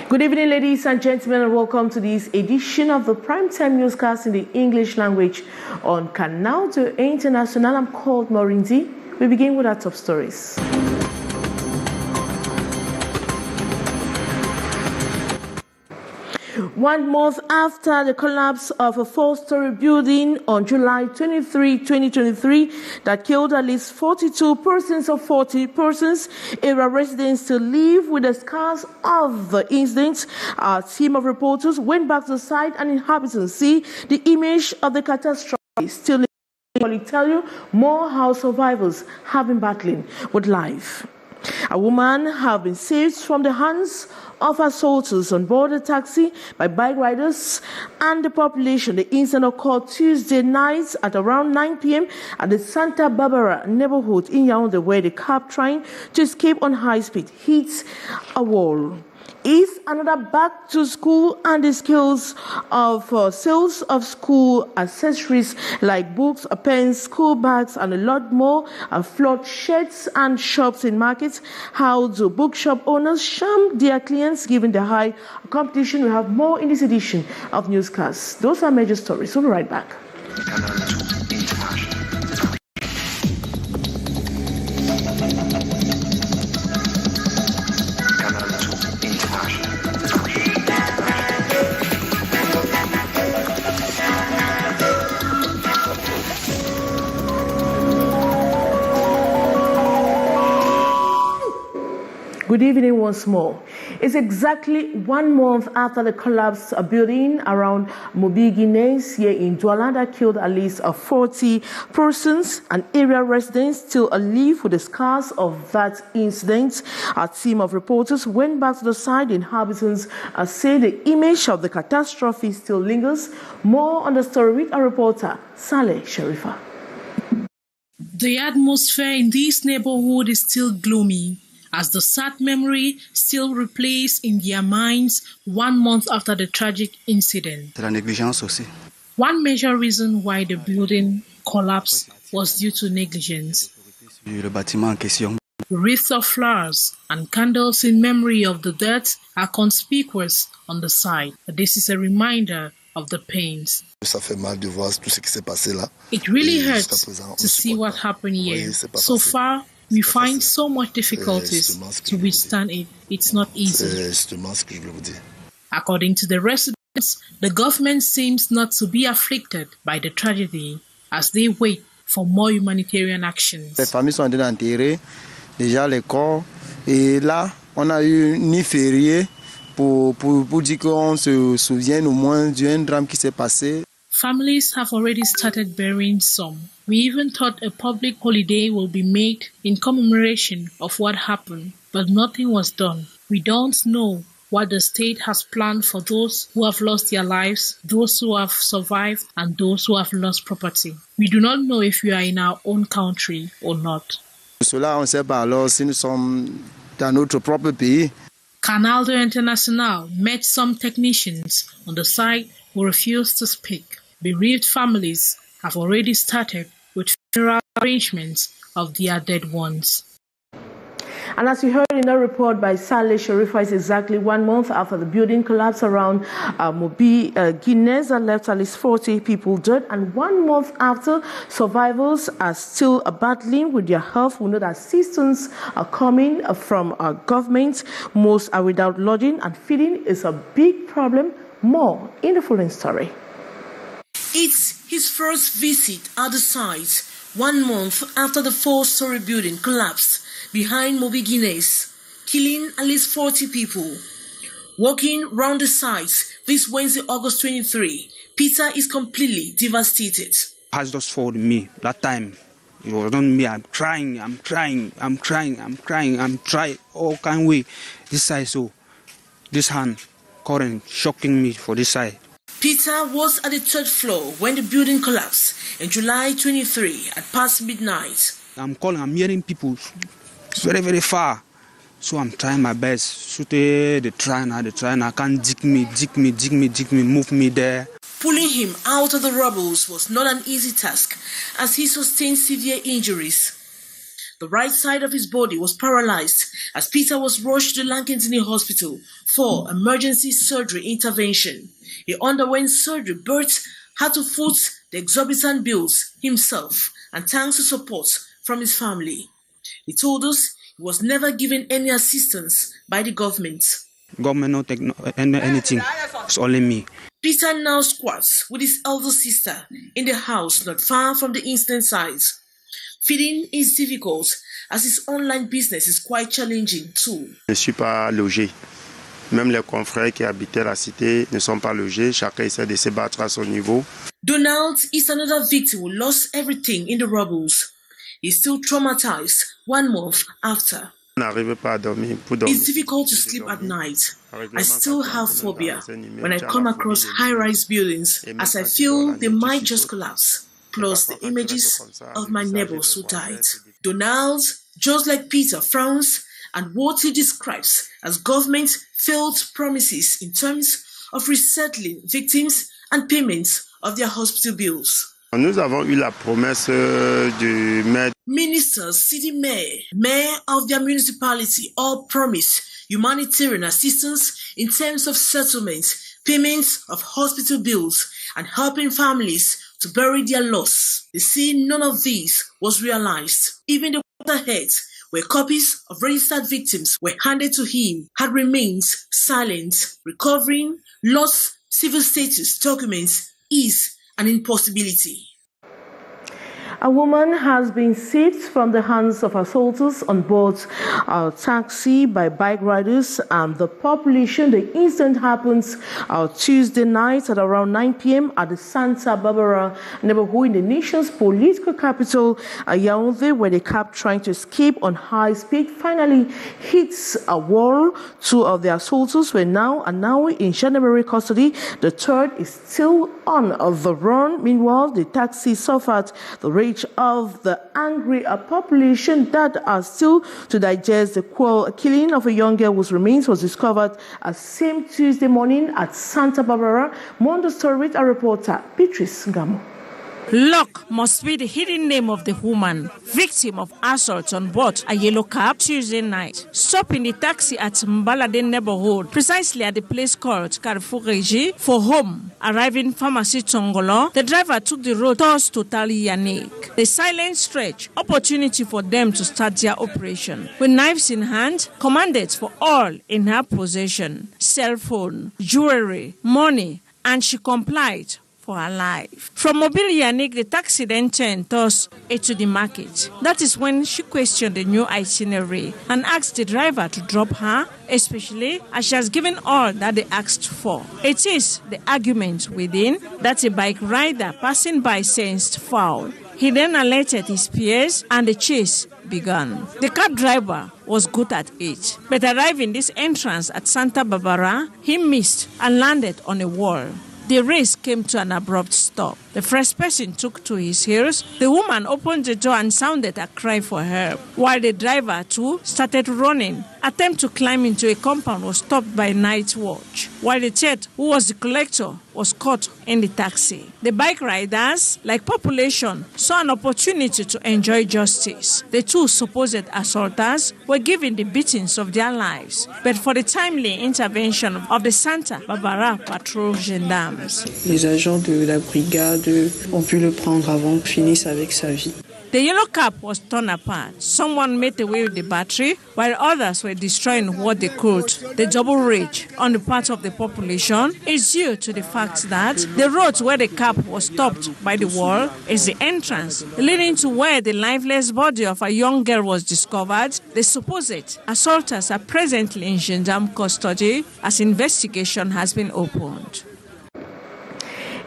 Good evening, ladies and gentlemen, and welcome to this edition of the Primetime Newscast in the English language on Canal International. I'm called Morinzi. We begin with our top stories. One month after the collapse of a four-story building on July 23, 2023, that killed at least 42 persons or 40 persons, area residents still live with the scars of the incident. A team of reporters went back to the site and inhabitants see the image of the catastrophe still living. Tell you more how survivors have been battling with life. A woman has been saved from the hands of assaulters on board a taxi by bike riders and the population. The incident occurred Tuesday night at around 9 p.m. at the Santa Barbara neighborhood in Yaoundé, where the cab trying to escape on high speed hit a wall. Is another back to school, and the skills of sales of school accessories like books, pens, school bags, and a lot more flood sheds and shops in markets. How do bookshop owners sham their clients given the high competition? We have more in this edition of Newscast. Those are major stories. We'll be right back. Good evening once more. It's exactly 1 month after the collapse of a building around Mobi Guinness here in Douala that killed at least 40 persons, and area residents still live with the scars of that incident. A team of reporters went back to the site. Inhabitants say the image of the catastrophe still lingers. More on the story with our reporter, Saleh Sharifa. The atmosphere in this neighborhood is still gloomy, as the sad memory still replays in their minds 1 month after the tragic incident. One major reason why the building collapsed was due to negligence. Wreaths of flowers and candles in memory of the dead are conspicuous on the site. This is a reminder of the pains. It really hurts to see what happened here. So far, we find so much difficulties to withstand it. It's not easy. According to the residents, the government seems not to be afflicted by the tragedy as they wait for more humanitarian actions. Les familles sont enterrées, déjà les corps, et là, on a eu ni férié pour dire qu'on se souvienne au moins d'un drame qui s'est passé. Families have already started burying some. We even thought a public holiday will be made in commemoration of what happened, but nothing was done. We don't know what the state has planned for those who have lost their lives, those who have survived, and those who have lost property. We do not know if we are in our own country or not. Cela, on sait pas alors si nous sommes dans notre propre pays. Canal International met some technicians on the site who refused to speak. Bereaved families have already started with funeral arrangements of their dead ones. And as you heard in the report by Saleh Sharifa, it's exactly 1 month after the building collapsed around Mobi Guinness that left at least 40 people dead. And 1 month after, survivors are still battling with their health. We know that assistance are coming from our government. Most are without lodging, and feeding is a big problem. More in the following story. It's his first visit at the site 1 month after the four-story building collapsed behind Mobi Guinness, killing at least 40 people. Walking round the site this Wednesday, August 23, Peter is completely devastated. Has just followed me that time. It was not me. I'm trying. Oh, can't wait. This side, so this hand current shocking me for this side. Peter was at the 3rd floor when the building collapsed in July 23 at past midnight. I'm hearing people very, very far. So I'm trying my best. So the trainer can't dig me, move me there. Pulling him out of the rubble was not an easy task as he sustained severe injuries. The right side of his body was paralyzed as Peter was rushed to Lankentini Hospital for emergency surgery intervention. He underwent surgery but had to foot the exorbitant bills himself and thanks to support from his family. He told us he was never given any assistance by the government. Government not take anything. It's only me. Peter now squats with his elder sister in the house not far from the incident site. Feeding is difficult as his online business is quite challenging too. Je ne suis pas logé. Même les confrères qui habitaient la cité ne sont pas logés. Chacun essaie de se battre à son niveau. Donald is another victim who lost everything in the rubbles. He's still traumatized 1 month after. It's difficult to sleep at night. I still have phobia when I come across high-rise buildings as I feel they might just collapse, plus the images of my neighbors who died. Donald, just like Peter, frowns at what he describes as government failed promises in terms of resettling victims and payments of their hospital bills. Nous avons eu la promesse du maire. Ministers, city mayor of their municipality all promise humanitarian assistance in terms of settlements, payments of hospital bills, and helping families to bury their loss. They say none of this was realized. Even the letterheads where copies of registered victims were handed to him had remained silent. Recovering lost civil status documents is an impossibility. A woman has been saved from the hands of assaulters on board a taxi by bike riders and the population. The incident happens Tuesday night at around 9 p.m. at the Santa Barbara neighborhood in the nation's political capital, Yaoundé, where the cab trying to escape on high speed finally hits a wall. 2 of the assaulters were now in gendarmerie custody. The third is still on the run. Meanwhile, the taxi suffered the rage of the angry population that are still to digest the killing of a young girl whose remains was discovered same Tuesday morning at Santa Barbara. More on the story with our reporter, Beatrice Ngamo. Locke must be the hidden name of the woman, victim of assault on board a yellow cab Tuesday night. Stopping the taxi at Mbalade neighborhood, precisely at the place called Carrefour Régie, for home. Arriving pharmacy Tongolo, the driver took the road towards Total Yannick. The silent stretch, opportunity for them to start their operation. With knives in hand, commanded for all in her possession. Cell phone, jewelry, money, and she complied for her life. From Mobile Yannick, the taxi then turned thus to the market. That is when she questioned the new itinerary and asked the driver to drop her, especially as she has given all that they asked for. It is the argument within that a bike rider passing by sensed foul. He then alerted his peers and the chase began. The cab driver was good at it, but arriving this entrance at Santa Barbara, he missed and landed on a wall. The race came to an abrupt stop. The first person took to his heels. The woman opened the door and sounded a cry for help, while the driver too started running. Attempt to climb into a compound was stopped by night watch, while the third, who was the collector, was caught in the taxi. The bike riders, like population, saw an opportunity to enjoy justice. The 2 supposed assaulters were given the beatings of their lives, but for the timely intervention of the Santa Barbara patrol gendarmes. Les agents de la brigade ont pu le prendre avant qu'il finisse avec sa vie. The yellow cab was torn apart. Someone made away with the battery, while others were destroying what they could. The double rage on the part of the population is due to the fact that the road where the cab was stopped by the wall is the entrance leading to where the lifeless body of a young girl was discovered. The supposed assaulters are presently in gendarme custody as investigation has been opened.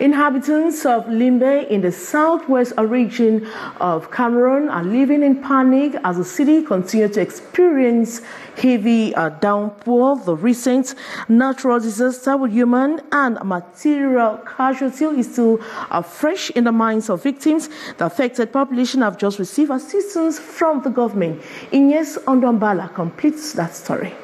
Inhabitants of Limbe in the southwest region of Cameroon are living in panic as the city continues to experience heavy downpour. The recent natural disaster with human and material casualty is still fresh in the minds of victims. The affected population have just received assistance from the government. Ines Ondombala completes that story.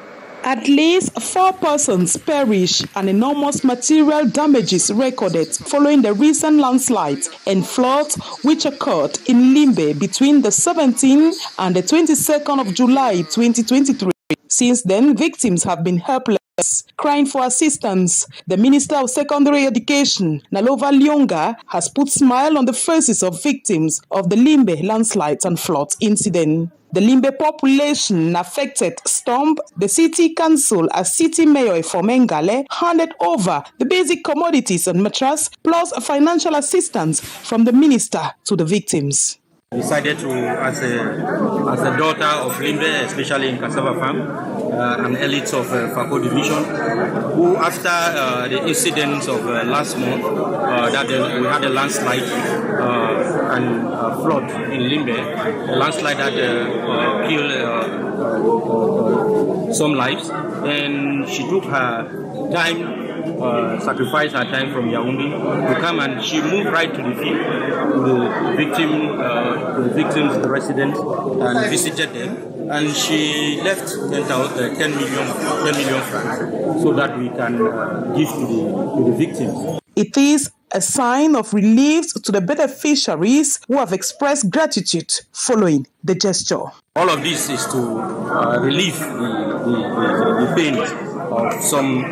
At least 4 persons perished and enormous material damages recorded following the recent landslides and floods which occurred in Limbe between the 17th and the 22nd of July 2023. Since then, victims have been helpless, crying for assistance. The Minister of Secondary Education, Nalova Lyonga, has put smile on the faces of victims of the Limbe landslides and floods incident. The Limbe population affected stormed the city council as city mayor Fomengale handed over the basic commodities and mattress plus financial assistance from the minister to the victims. Decided to, as a daughter of Limbe, especially in Cassava Farm, an elite of Fako Division, who after the incidents of last month, that we had a landslide and flood in Limbe, a landslide that killed some lives, and she took her time, sacrificed her time from Yaoundé to come, and she moved right to the field, to the victims' residents, and visited them, and she left 10 million francs so that we can give to the victims. It is a sign of relief to the beneficiaries who have expressed gratitude following the gesture. All of this is to relieve the pain of some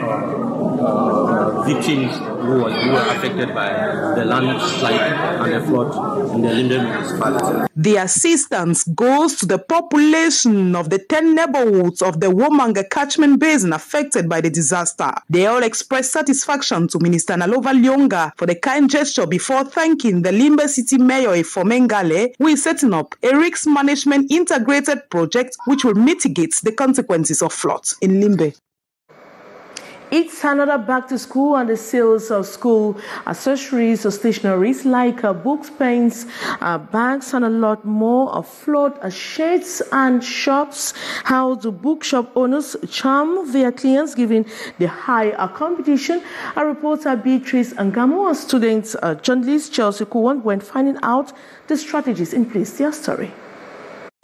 victims who were affected by the landslide and the flood in the Limbe municipality. The assistance goes to the population of the 10 neighborhoods of the Womanga catchment basin affected by the disaster. They all expressed satisfaction to Minister Nalova Lyonga for the kind gesture before thanking the Limbe City Mayor Fomengale, who is setting up a risk management integrated project which will mitigate the consequences of floods in Limbe. It's another back to school, and the sales of school accessories or stationeries like books, pens, bags, and a lot more of flood shades and shops. How do bookshop owners charm their clients given the high competition? Our reporter Beatrice Angamo and student journalist Chelsea Kouan went finding out the strategies in place. Their story.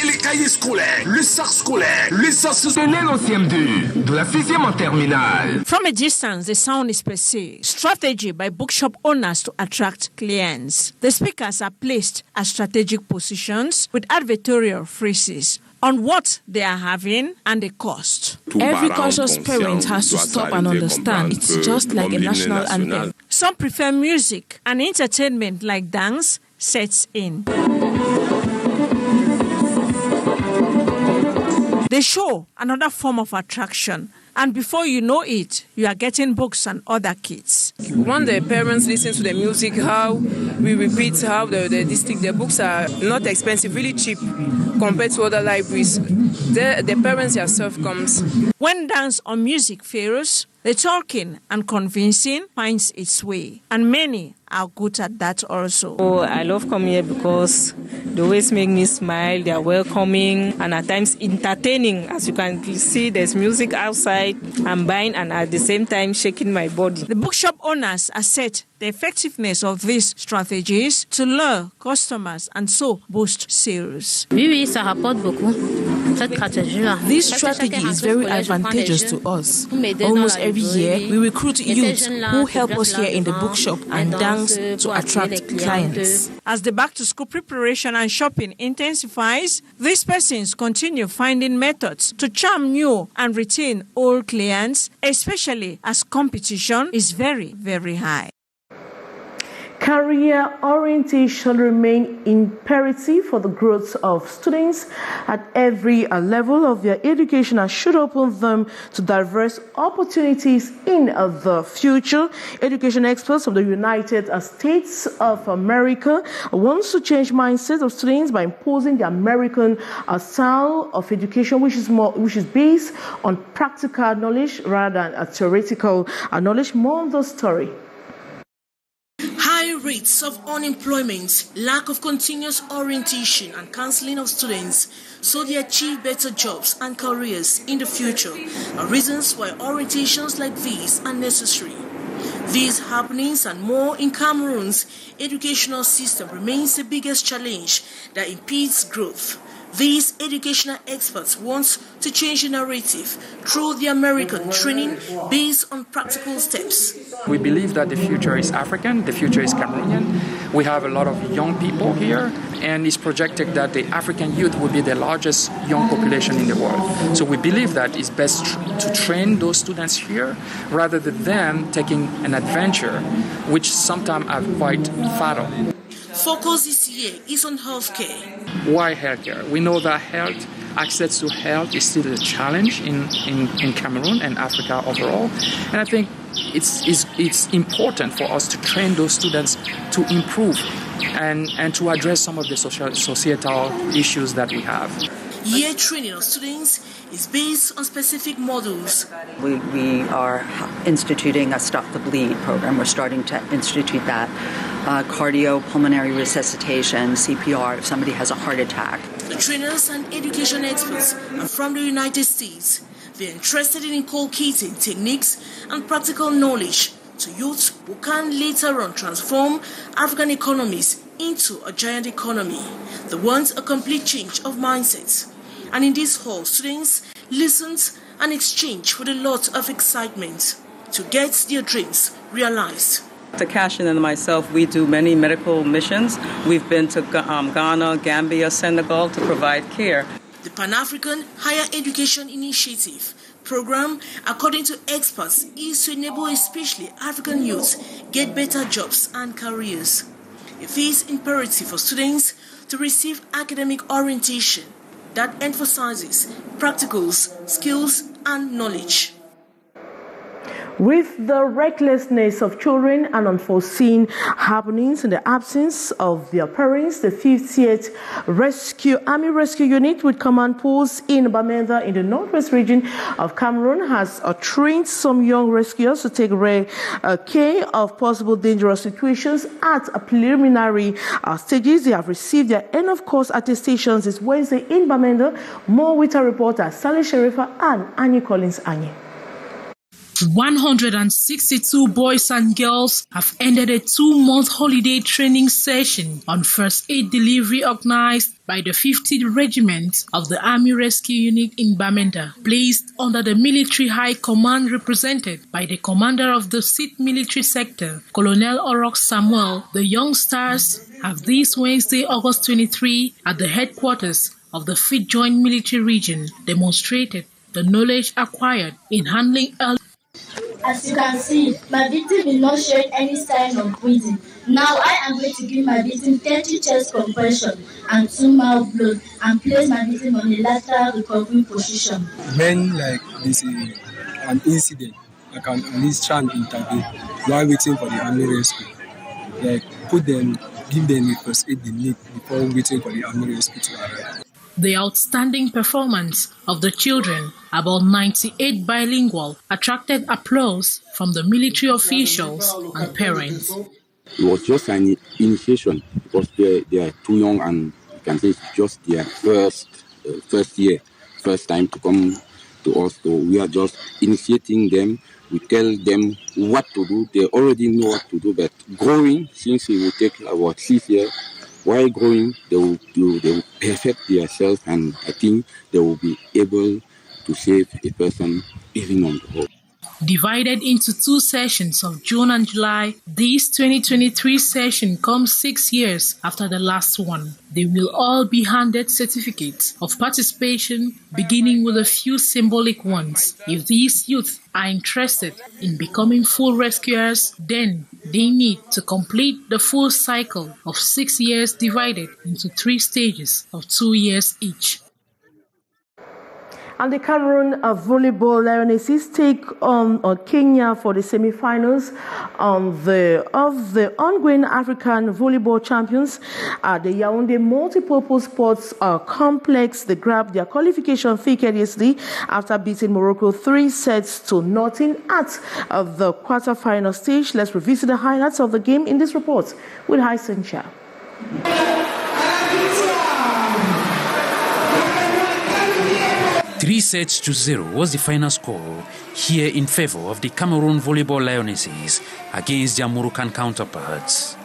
Les cahiers scolaires, le sac scolaire, les élèves en CM2, de la 6e en terminale. From a distance, the sound is perceived. Strategy by bookshop owners to attract clients. The speakers are placed at strategic positions with advertorial phrases on what they are having and the cost. Every conscious parent has to stop and understand it's just like a national anthem. Some prefer music, and entertainment like dance sets in. They show another form of attraction, and before you know it, you are getting books and other kits. When the parents listen to the music, how we repeat how the books are not expensive, really cheap compared to other libraries. The parents themselves comes. When dance or music fails, the talking and convincing finds its way, and many are good at that also. Oh, I love coming here because they always make me smile. They are welcoming and at times entertaining. As you can see, there's music outside. I'm buying and at the same time shaking my body. The bookshop owners assert the effectiveness of these strategies to lure customers and so boost sales. Oui, ça rapporte beaucoup. This strategy is very advantageous to us. Almost every year, we recruit youths who help us here in the bookshop and dance to attract clients. As the back-to-school preparation and shopping intensifies, these persons continue finding methods to charm new and retain old clients, especially as competition is very, very high. Career orientation remain imperative for the growth of students at every level of their education and should open them to diverse opportunities in the future. Education experts from the United States of America wants to change mindset of students by imposing the American style of education, which is based on practical knowledge rather than theoretical knowledge. More on the story. High rates of unemployment, lack of continuous orientation and counseling of students so they achieve better jobs and careers in the future are reasons why orientations like these are necessary. These happenings and more in Cameroon's educational system remains the biggest challenge that impedes growth. These educational experts want to change the narrative through the American training based on practical steps. We believe that the future is African, the future is Cameroonian. We have a lot of young people here, and it's projected that the African youth will be the largest young population in the world. So we believe that it's best to train those students here rather than them taking an adventure, which sometimes are quite fatal. Focus this year is on healthcare. Why healthcare? We know that access to health is still a challenge in Cameroon and Africa overall. And I think it's important for us to train those students to improve and to address some of the societal issues that we have. Year training of students is based on specific models. We are instituting a Stop the Bleed program. We're starting to institute that. Cardiopulmonary resuscitation, CPR, if somebody has a heart attack. The trainers and education experts are from the United States. They're interested in inculcating techniques and practical knowledge to youths who can later on transform African economies into a giant economy. They want a complete change of mindsets. And in this hall, students listen and exchange with a lot of excitement to get their dreams realized. To Cashin and myself, we do many medical missions. We've been to Ghana, Gambia, Senegal to provide care. The Pan-African Higher Education Initiative program, according to experts, is to enable especially African youths get better jobs and careers. It is imperative for students to receive academic orientation that emphasizes practicals, skills, and knowledge. With the recklessness of children and unforeseen happenings in the absence of their parents, the 50th Army Rescue Unit with command post in Bamenda in the northwest region of Cameroon has trained some young rescuers to take care of possible dangerous situations at a preliminary stages. They have received their end of course attestations this Wednesday in Bamenda. More with our reporter Saleh Sherifa and Annie Collins-Annie. 162 boys and girls have ended a 2-month holiday training session on first aid delivery organized by the 50th Regiment of the Army Rescue Unit in Bamenda, placed under the military high command represented by the commander of the 6th Military Sector, Colonel Orok Samuel. The young stars have this Wednesday, August 23, at the headquarters of the 5th Joint Military Region, demonstrated the knowledge acquired in handling early. As you can see, my victim is not showing any sign of breathing. Now I am going to give my victim 30 chest compression and 2 mouth blows and place my victim on a lateral recovery position. When there's an incident, I can at least try and intervene while waiting for the army rescue. Give them the first aid they need before waiting for the army rescue to arrive. The outstanding performance of the children, about 98 bilingual, attracted applause from the military officials and parents. It was just an initiation because they are too young, and you can say it's just their first year, first time to come to us. So we are just initiating them. We tell them what to do. They already know what to do, but growing, since it will take about 6 years, while growing, they will perfect themselves, and I think they will be able to save a person even on the road. Divided into 2 sessions of June and July, this 2023 session comes 6 years after the last one. They will all be handed certificates of participation, beginning with a few symbolic ones. If these youth are interested in becoming full rescuers, then they need to complete the full cycle of 6 years divided into 3 stages of 2 years each. And the Cameroon Volleyball Lionesses take on Kenya for the semi-finals of the ongoing African Volleyball Champions at the Yaoundé Multipurpose Sports Complex. They grabbed their qualification ticket yesterday after beating Morocco 3-0 at the quarter-final stage. Let's revisit the highlights of the game in this report with Hyson Cha. 3-0 was the final score here in favor of the Cameroon Volleyball Lionesses against their Moroccan counterparts.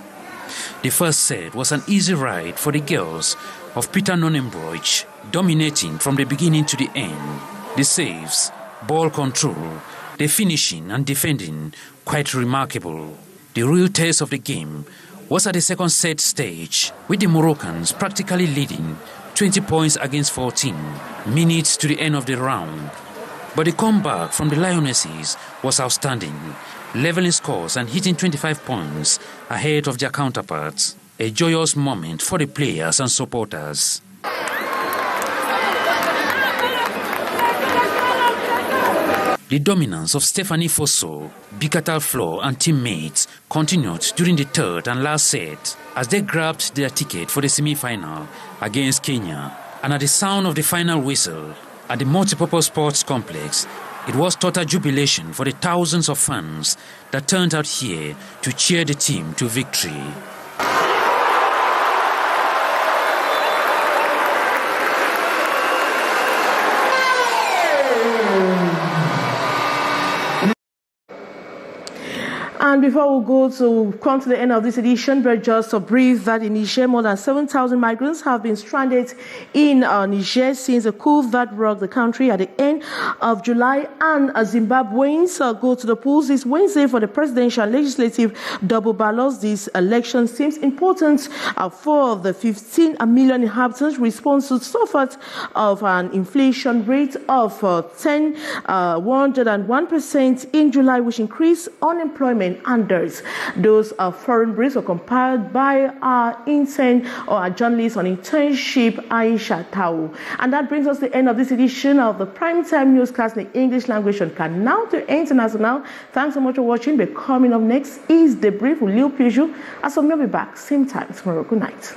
The first set was an easy ride for the girls of Peter Nonembroich, dominating from the beginning to the end. The saves, ball control, the finishing and defending, quite remarkable. The real test of the game was at the second set stage, with the Moroccans practically leading 20 points against 14 minutes to the end of the round. But the comeback from the Lionesses was outstanding, leveling scores and hitting 25 points ahead of their counterparts. A joyous moment for the players and supporters. The dominance of Stephanie Fosso, Bikatal Flo and teammates continued during the third and last set as they grabbed their ticket for the semi-final against Kenya. And at the sound of the final whistle at the multipurpose sports complex, it was total jubilation for the thousands of fans that turned out here to cheer the team to victory. And before we come to the end of this edition, but just a brief that in Niger, more than 7,000 migrants have been stranded in Niger since the coup that rocked the country at the end of July. And Zimbabweans go to the polls this Wednesday for the presidential and legislative double ballots. This election seems important for the 15 million inhabitants responsible suffered of an inflation rate of 101% in July, which increased unemployment. And those foreign briefs are compiled by our intern or our journalist on internship, Aisha Tau. And that brings us to the end of this edition of the Primetime Newscast in the English language on Canal to International. Thanks so much for watching. But coming up next is The Brief with Lil Piju. As we'll be back same time tomorrow. Good night.